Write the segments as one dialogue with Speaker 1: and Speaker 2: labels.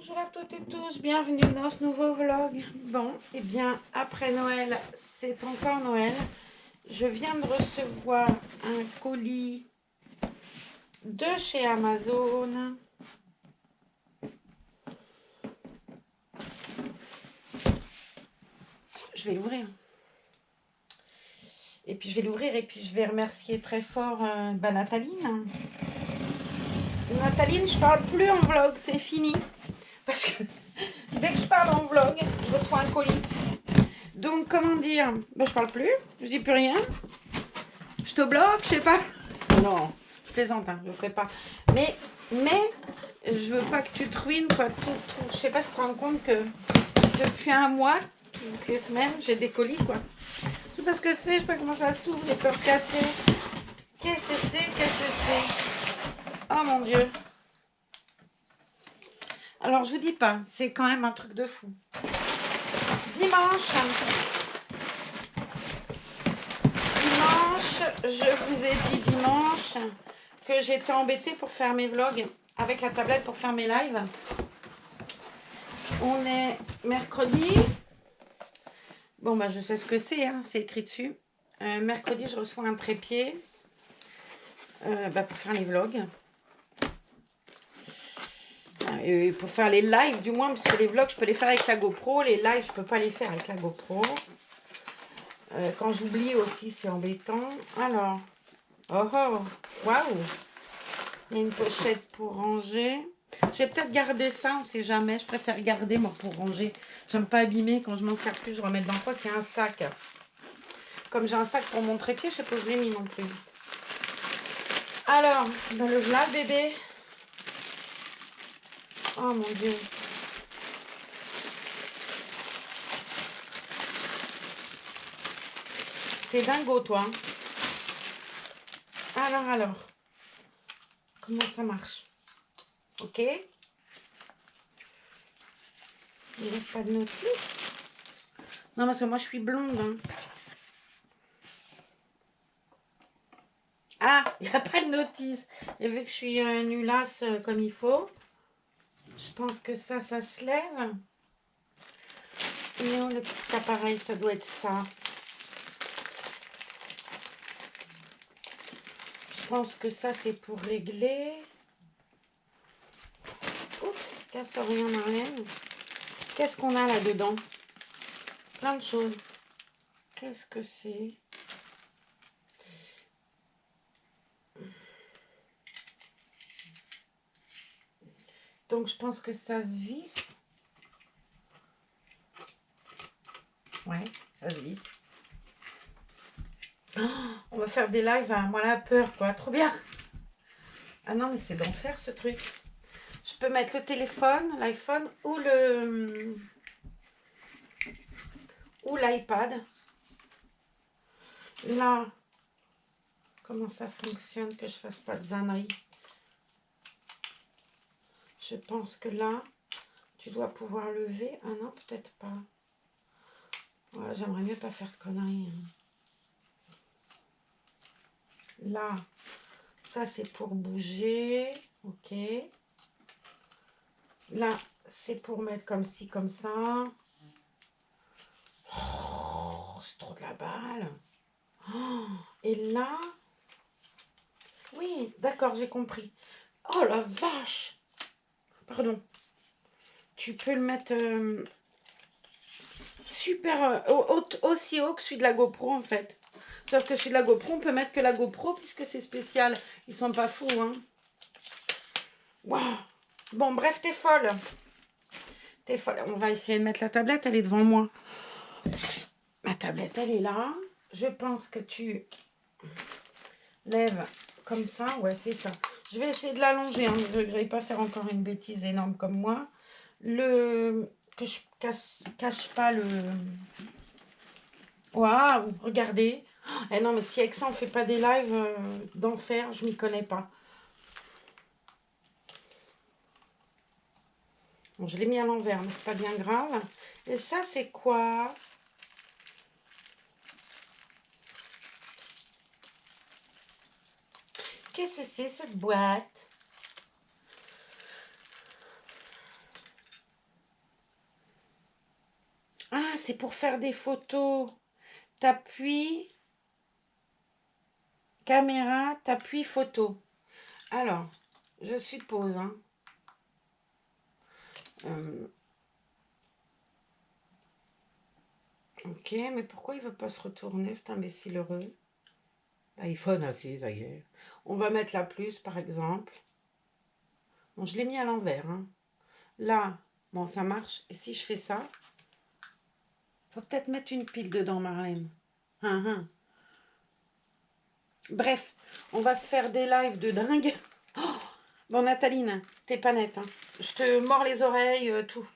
Speaker 1: Bonjour à toutes et tous, bienvenue dans ce nouveau vlog. Bon, et bien après Noël, c'est encore Noël. Je viens de recevoir un colis de chez Amazon. Je vais l'ouvrir. Et puis je vais l'ouvrir et puis je vais remercier très fort Nathaline. Nathaline, je parle plus en vlog, c'est fini. Parce que dès que je parle en vlog, je reçois un colis. Donc, comment dire, ben, je parle plus, je dis plus rien. Je te bloque, je sais pas. Non, je plaisante, hein, je ne ferai pas. Mais, je veux pas que tu te ruines, quoi. Je sais pas si tu te rends compte que depuis un mois, toutes les semaines, j'ai des colis, quoi. Je sais pas ce que c'est, je sais pas comment ça s'ouvre, j'ai peur de casser. Qu'est-ce que c'est? Qu'est-ce que c'est? Oh mon Dieu. Alors, je vous dis pas, c'est quand même un truc de fou. Dimanche, je vous ai dit dimanche que j'étais embêtée pour faire mes vlogs avec la tablette pour faire mes lives. On est mercredi. Bon, bah, je sais ce que c'est, hein, c'est écrit dessus. Mercredi, je reçois un trépied pour faire les vlogs. Et pour faire les lives, du moins, parce que les vlogs, je peux les faire avec la GoPro. Les lives, je peux pas les faire avec la GoPro. Quand j'oublie aussi, c'est embêtant. Alors, oh, waouh! Il y a une pochette pour ranger. Je vais peut-être garder ça, on sait jamais. Je préfère garder, moi, pour ranger. J'aime pas abîmer. Quand je m'en sers plus, je remets dans quoi qu'il y a un sac. Comme j'ai un sac pour mon trépied, je sais pas où je l'ai mis non plus. Alors, ben le voilà, bébé. Oh mon Dieu. T'es dingo, toi. Alors. Comment ça marche? Ok. Il n'y a pas de notice. Non, parce que moi, je suis blonde. Hein. Ah, il n'y a pas de notice. Et vu que je suis nulasse comme il faut, je pense que ça se lève. Non, le petit appareil, ça doit être ça. Je pense que ça, c'est pour régler. Oups, casse rien, Marlène. Qu'est-ce qu'on a là-dedans? Plein de choses. Qu'est-ce que c'est? Donc, je pense que ça se visse. Ouais, ça se visse. Oh, on va faire des lives à moi la peur, quoi. Trop bien. Ah non, mais c'est d'enfer, ce truc. Je peux mettre le téléphone, l'iPhone ou l'iPad. Là, comment ça fonctionne, que je fasse pas de zannerie. Je pense que là, tu dois pouvoir lever. Ah non, peut-être pas. Ouais, j'aimerais mieux pas faire de conneries. Hein. Là, ça c'est pour bouger. Ok. Là, c'est pour mettre comme ci, comme ça. Oh, c'est trop de la balle. Oh, et là, oui, d'accord, j'ai compris. Oh la vache! Pardon. Tu peux le mettre super aussi haut que celui de la GoPro en fait. Sauf que celui de la GoPro, on peut mettre que la GoPro puisque c'est spécial. Ils sont pas fous, hein. Waouh! Bon, bref, t'es folle. T'es folle. On va essayer de mettre la tablette, elle est devant moi. Ma tablette, elle est là. Je pense que tu lèves comme ça. Ouais, c'est ça. Je vais essayer de l'allonger, hein, que j'aille pas faire encore une bêtise énorme comme moi. Que je cache pas le... Waouh, regardez. Eh non, mais si avec ça, on fait pas des lives d'enfer, je m'y connais pas. Bon, je l'ai mis à l'envers, mais c'est pas bien grave. Et ça, c'est quoi? Qu'est-ce que c'est, cette boîte? Ah, c'est pour faire des photos. T'appuies, caméra, t'appuies photo. Alors, je suppose, hein. Ok, mais pourquoi il veut pas se retourner, cet imbécile heureux? L'iPhone, ah si, ça y est. On va mettre la plus, par exemple. Bon, je l'ai mis à l'envers, hein. Là, bon, ça marche. Et si je fais ça, faut peut-être mettre une pile dedans, Marlène. Hein, hein. Bref, on va se faire des lives de dingue. Oh, bon, Nathaline, t'es pas nette, hein. Je te mords les oreilles, tout.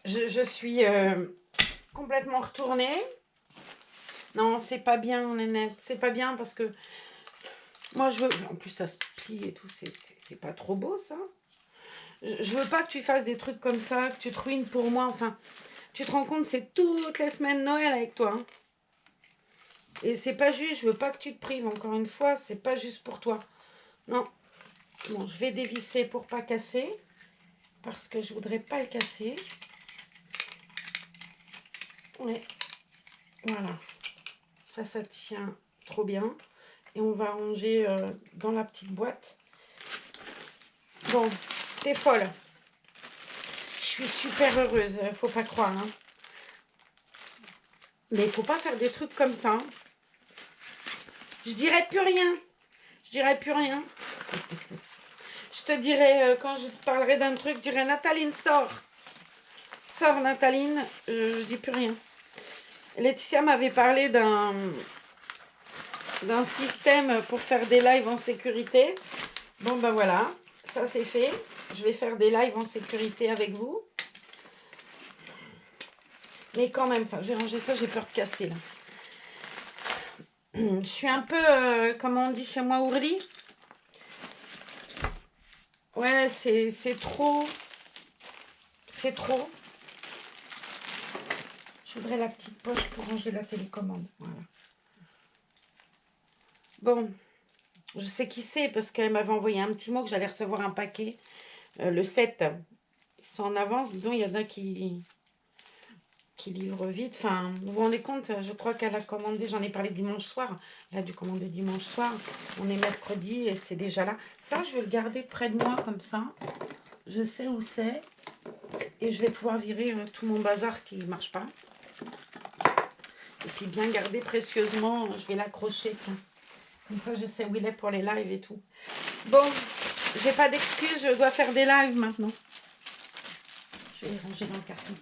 Speaker 1: Je suis complètement retournée. Non, c'est pas bien, Nénette. C'est pas bien parce que moi, je veux... En plus, ça se plie et tout. C'est pas trop beau, ça. Je veux pas que tu fasses des trucs comme ça, que tu te ruines pour moi. Enfin, tu te rends compte, c'est toutes les semaines Noël avec toi. Hein. Et c'est pas juste. Je veux pas que tu te prives. Encore une fois, c'est pas juste pour toi. Non. Bon, je vais dévisser pour pas casser. Parce que je voudrais pas le casser. Ouais. Voilà. Ça tient trop bien. Et on va ranger dans la petite boîte. Bon, t'es folle. Je suis super heureuse, faut pas croire. Hein. Mais il faut pas faire des trucs comme ça. Hein. Je dirais plus rien. Je dirais plus rien. Je te dirai, quand je te parlerai d'un truc, je dirai Nathaline, sors. Sors, Nathaline. Je dis plus rien. Laetitia m'avait parlé d'un système pour faire des lives en sécurité. Bon, ben voilà. Ça, c'est fait. Je vais faire des lives en sécurité avec vous. Mais quand même, enfin, j'ai rangé ça, j'ai peur de casser, là. Je suis un peu, comment on dit chez moi, ourli. Ouais, c'est trop. C'est trop. Je voudrais la petite poche pour ranger la télécommande. Voilà. Bon, je sais qui c'est parce qu'elle m'avait envoyé un petit mot que j'allais recevoir un paquet. Le 7. Ils sont en avance. Disons, il y en a qui livrent vite. Enfin, vous vous rendez compte, je crois qu'elle a commandé, j'en ai parlé dimanche soir. Elle a dû commander dimanche soir. On est mercredi et c'est déjà là. Ça, je vais le garder près de moi comme ça. Je sais où c'est. Et je vais pouvoir virer tout mon bazar qui ne marche pas. Et puis bien garder précieusement. Je vais l'accrocher. Comme ça, je sais où il est pour les lives et tout. Bon, j'ai pas d'excuses. Je dois faire des lives maintenant. Je vais les ranger dans le carton.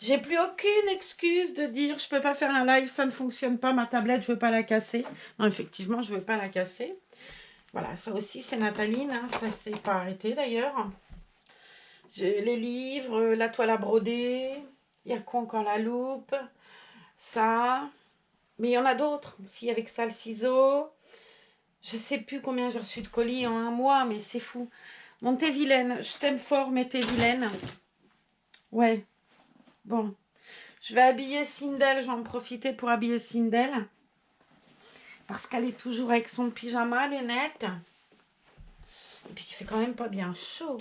Speaker 1: J'ai plus aucune excuse de dire je peux pas faire un live, ça ne fonctionne pas, ma tablette, je veux pas la casser. Non, effectivement, je veux pas la casser. Voilà, ça aussi, c'est Nathaline. Hein, ça s'est pas arrêté d'ailleurs. Les livres, la toile à broder. Il y a quoi encore? La loupe. Ça. Mais il y en a d'autres. Si, avec ça, le ciseau. Je sais plus combien j'ai reçu de colis en un mois, mais c'est fou. Bon, t'es vilaine. Je t'aime fort, mais t'es vilaine. Ouais. Bon. Je vais habiller Sindel. Je vais en profiter pour habiller Sindel. Parce qu'elle est toujours avec son pyjama, lunettes. Et puis il fait quand même pas bien chaud.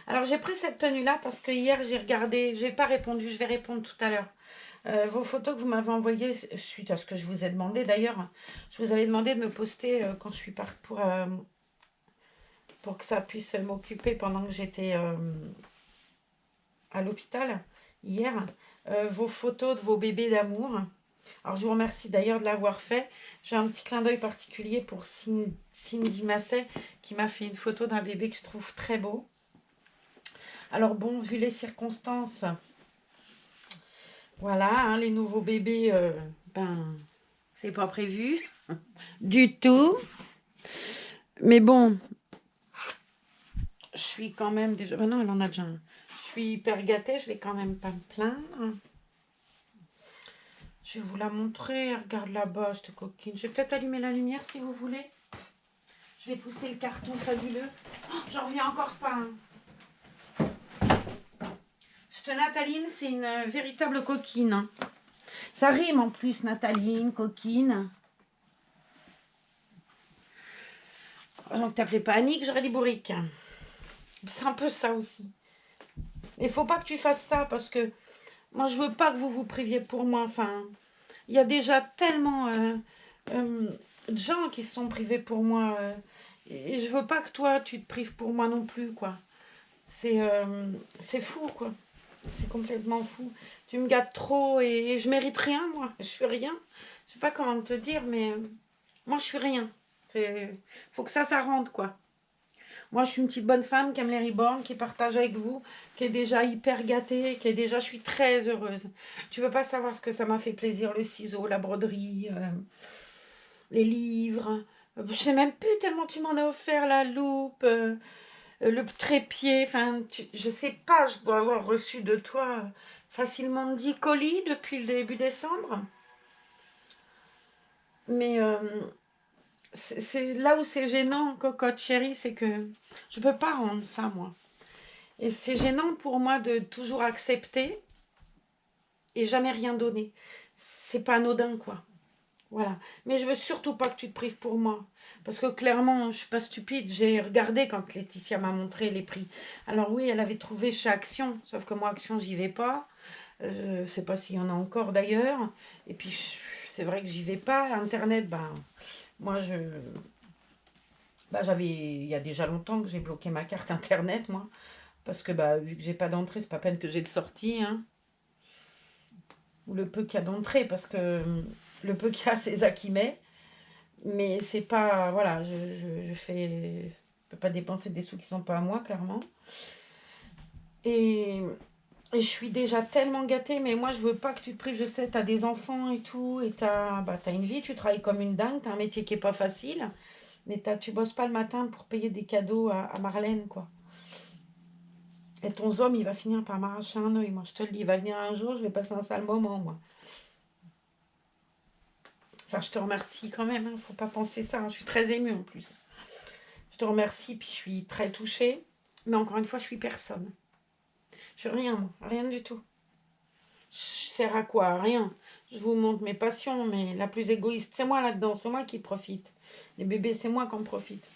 Speaker 1: Alors j'ai pris cette tenue-là parce que hier j'ai regardé. J'ai pas répondu. Je vais répondre tout à l'heure. Vos photos que vous m'avez envoyées suite à ce que je vous ai demandé d'ailleurs. Je vous avais demandé de me poster quand je suis partie pour que ça puisse m'occuper pendant que j'étais à l'hôpital hier. Vos photos de vos bébés d'amour. Alors, je vous remercie d'ailleurs de l'avoir fait. J'ai un petit clin d'œil particulier pour Cindy Masset qui m'a fait une photo d'un bébé que je trouve très beau. Alors, bon, vu les circonstances, voilà, hein, les nouveaux bébés, ben, c'est pas prévu du tout. Mais bon, je suis quand même déjà... Ben non, elle en a déjà un. Je suis hyper gâtée, je vais quand même pas me plaindre. Je vais vous la montrer. Regarde là-bas, cette coquine. Je vais peut-être allumer la lumière si vous voulez. Je vais pousser le carton fabuleux. Oh, j'en reviens encore pas. Hein. Cette Nathaline, c'est une véritable coquine. Hein. Ça rime en plus, Nathaline, coquine. Donc t'appelais pas Annick, j'aurais dit bourrique. C'est un peu ça aussi. Il faut pas que tu fasses ça parce que moi, je veux pas que vous vous priviez pour moi. Enfin, il y a déjà tellement euh, de gens qui se sont privés pour moi. Et je veux pas que toi, tu te prives pour moi non plus, quoi. C'est fou, quoi. C'est complètement fou. Tu me gâtes trop et je mérite rien, moi. Je suis rien. Je sais pas comment te dire, mais moi, je suis rien. Faut que ça rentre, quoi. Moi, je suis une petite bonne femme qui aime les reborn, qui partage avec vous, qui est déjà hyper gâtée, qui est déjà, je suis très heureuse. Tu veux pas savoir ce que ça m'a fait plaisir, le ciseau, la broderie, les livres. Je sais même plus tellement tu m'en as offert, la loupe, le trépied. Enfin, je sais pas, je dois avoir reçu de toi facilement 10 colis depuis le début décembre. Mais c'est là où c'est gênant, cocotte chérie, c'est que je peux pas rendre ça, moi. Et c'est gênant pour moi de toujours accepter et jamais rien donner. C'est pas anodin, quoi. Voilà. Mais je veux surtout pas que tu te prives pour moi. Parce que clairement, je suis pas stupide. J'ai regardé quand Laetitia m'a montré les prix. Alors oui, elle avait trouvé chez Action. Sauf que moi, Action, j'y vais pas. Je sais pas s'il y en a encore d'ailleurs. Et puis, c'est vrai que j'y vais pas. Internet, ben, moi, j'avais, il y a déjà longtemps que j'ai bloqué ma carte Internet, moi. Parce que bah, vu que j'ai pas d'entrée, c'est pas peine que j'ai de sortie, hein. Ou le peu qu'il y a d'entrée, parce que le peu qu'il y a, c'est ça qui met. Mais c'est pas. Voilà, je fais. Je peux pas dépenser des sous qui sont pas à moi, clairement. Et, et je suis déjà tellement gâtée, mais moi je veux pas que tu te prives. Je sais, t'as des enfants et tout, et t'as une vie, tu travailles comme une dingue, t'as un métier qui est pas facile, mais tu bosses pas le matin pour payer des cadeaux à Marlène, quoi. Et ton homme, il va finir par m'arracher un œil, moi je te le dis, il va venir un jour, je vais passer un sale moment, moi. Enfin, je te remercie quand même, hein, faut pas penser ça, hein, je suis très émue en plus. Je te remercie, puis je suis très touchée, mais encore une fois, je suis personne. Je suis rien, moi, rien du tout. Je sers à quoi? Rien. Je vous montre mes passions, mais la plus égoïste, c'est moi là-dedans, c'est moi qui profite. Les bébés, c'est moi qui en profite.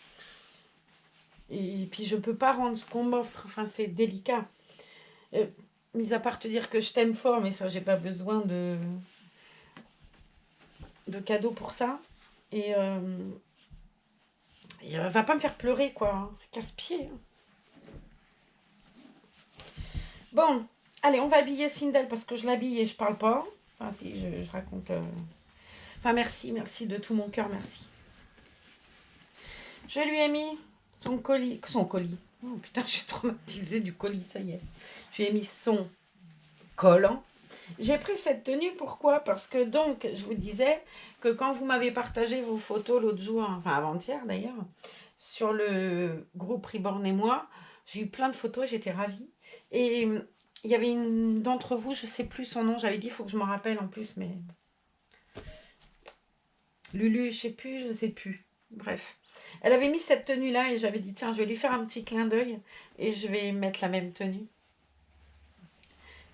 Speaker 1: Et puis, je peux pas rendre ce qu'on m'offre, enfin, c'est délicat. Euh, Mis à part te dire que je t'aime fort, mais ça, j'ai pas besoin de cadeaux pour ça. Et, va pas me faire pleurer, quoi, hein. C'est casse-pied, hein. Bon, allez, on va habiller Sindel parce que je l'habille et je parle pas. Enfin, si, je raconte. Enfin, merci de tout mon cœur, merci. Je lui ai mis son colis. Son colis. Oh putain, je suis traumatisée du colis, ça y est. Je lui ai mis son collant. J'ai pris cette tenue, pourquoi? Parce que donc, je vous disais que quand vous m'avez partagé vos photos l'autre jour, enfin avant-hier d'ailleurs, sur le groupe Reborn et moi, j'ai eu plein de photos, j'étais ravie. Et il y avait une d'entre vous, je sais plus son nom, j'avais dit, il faut que je me rappelle en plus, mais Lulu, je sais plus. Bref. Elle avait mis cette tenue-là et j'avais dit, tiens, je vais lui faire un petit clin d'œil et je vais mettre la même tenue.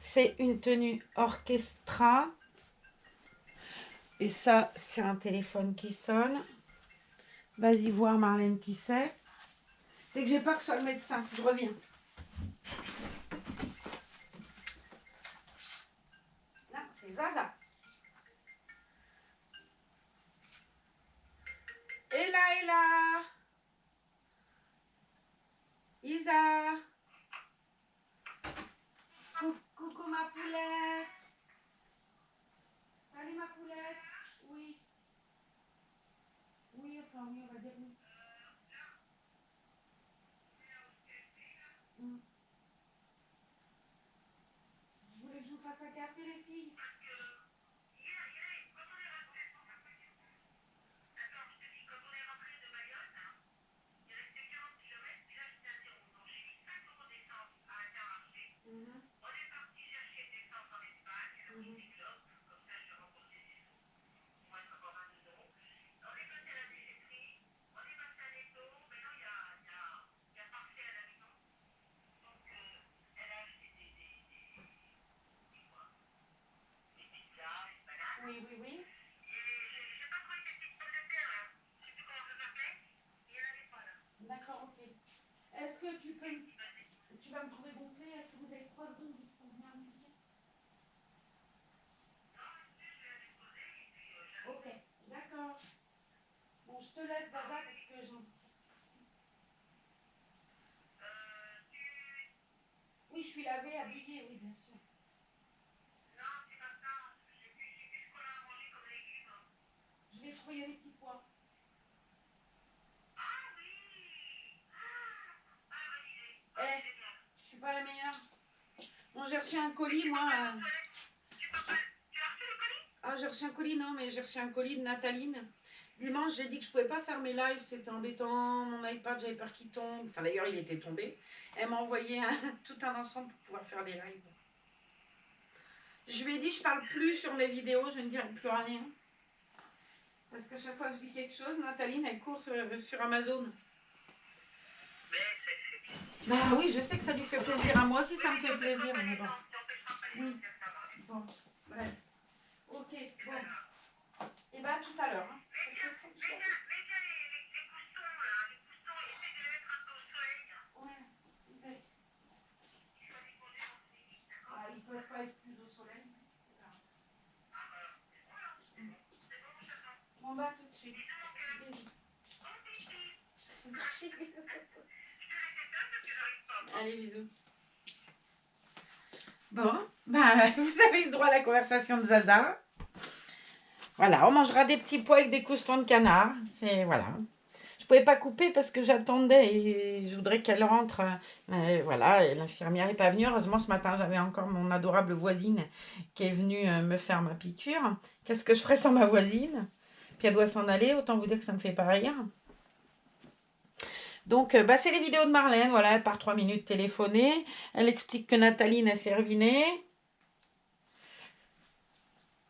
Speaker 1: C'est une tenue orchestra. Et ça, c'est un téléphone qui sonne. Vas-y voir Marlène qui c'est. C'est que j'ai peur que ce soit le médecin. Je reviens. Là, c'est Zaza. Et là. Isa. Coucou ma poulette. Salut ma poulette. Oui. Oui, enfin oui, on va dire oui. Mm. Vous voulez que je vous fasse un café les filles? Mhm. Mhm. Oui, oui, oui. D'accord, ok. Est-ce que tu peux... Tu vas me trouver gonflée. Est-ce que vous avez 3 secondes pour venir me dire? Ok, d'accord. Bon, je te laisse, Zaza, parce que j'en... Oui, je suis lavée, habillée, oui, bien sûr. Je vais trouver les petits pois. Eh, je suis pas la meilleure. Bon, j'ai reçu un colis, moi. Ah, j'ai reçu un colis, non, mais j'ai reçu un colis de Nataline. Dimanche, j'ai dit que je pouvais pas faire mes lives, c'était embêtant. Mon iPad, j'avais peur qu'il tombe. Enfin, d'ailleurs, il était tombé. Elle m'a envoyé tout un ensemble pour pouvoir faire des lives. Je lui ai dit, je parle plus sur mes vidéos, je ne dirai plus rien. Parce qu'à chaque fois que je dis quelque chose, Nataline, elle court sur Amazon. Bah oui, je sais que ça lui fait plaisir. À moi aussi, ça me fait plaisir, mais bon. Oui. Bon, bref. Ok, bon. Et bah, tout à l'heure. Hein. Parce que faut que je... Ouais, ouais. Ah, ils peuvent pas être plus au soleil. Bon, bah, tout de suite. Bisous. Merci, bisous. Allez, bisous. Bon, bah, vous avez eu droit à la conversation de Zaza. Voilà, on mangera des petits pois avec des croustons de canard. C'est voilà. Je pouvais pas couper parce que j'attendais et je voudrais qu'elle rentre. Voilà, et l'infirmière n'est pas venue. Heureusement, ce matin, j'avais encore mon adorable voisine qui est venue me faire ma piqûre. Qu'est-ce que je ferais sans ma voisine? Puis elle doit s'en aller, autant vous dire que ça me fait pas rire. Donc, bah, c'est les vidéos de Marlène. Voilà, elle part 3 minutes téléphoner. Elle explique que Nathalie est servinée.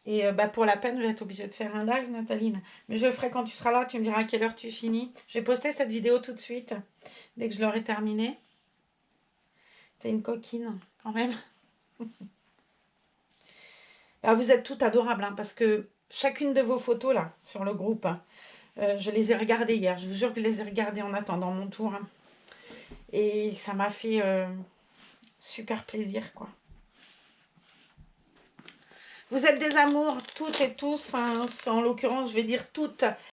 Speaker 1: Et bah, pour la peine, je vais être obligée de faire un live, Nathaline. Mais je le ferai quand tu seras là, tu me diras à quelle heure tu finis. Je vais poster cette vidéo tout de suite, dès que je l'aurai terminée. T'es une coquine, quand même. Ah, vous êtes toutes adorables, hein, parce que chacune de vos photos, là, sur le groupe, hein, je les ai regardées hier. Je vous jure que je les ai regardées en attendant mon tour. Hein. Et ça m'a fait super plaisir, quoi. Vous êtes des amours, toutes et tous. Enfin, en l'occurrence, je vais dire toutes.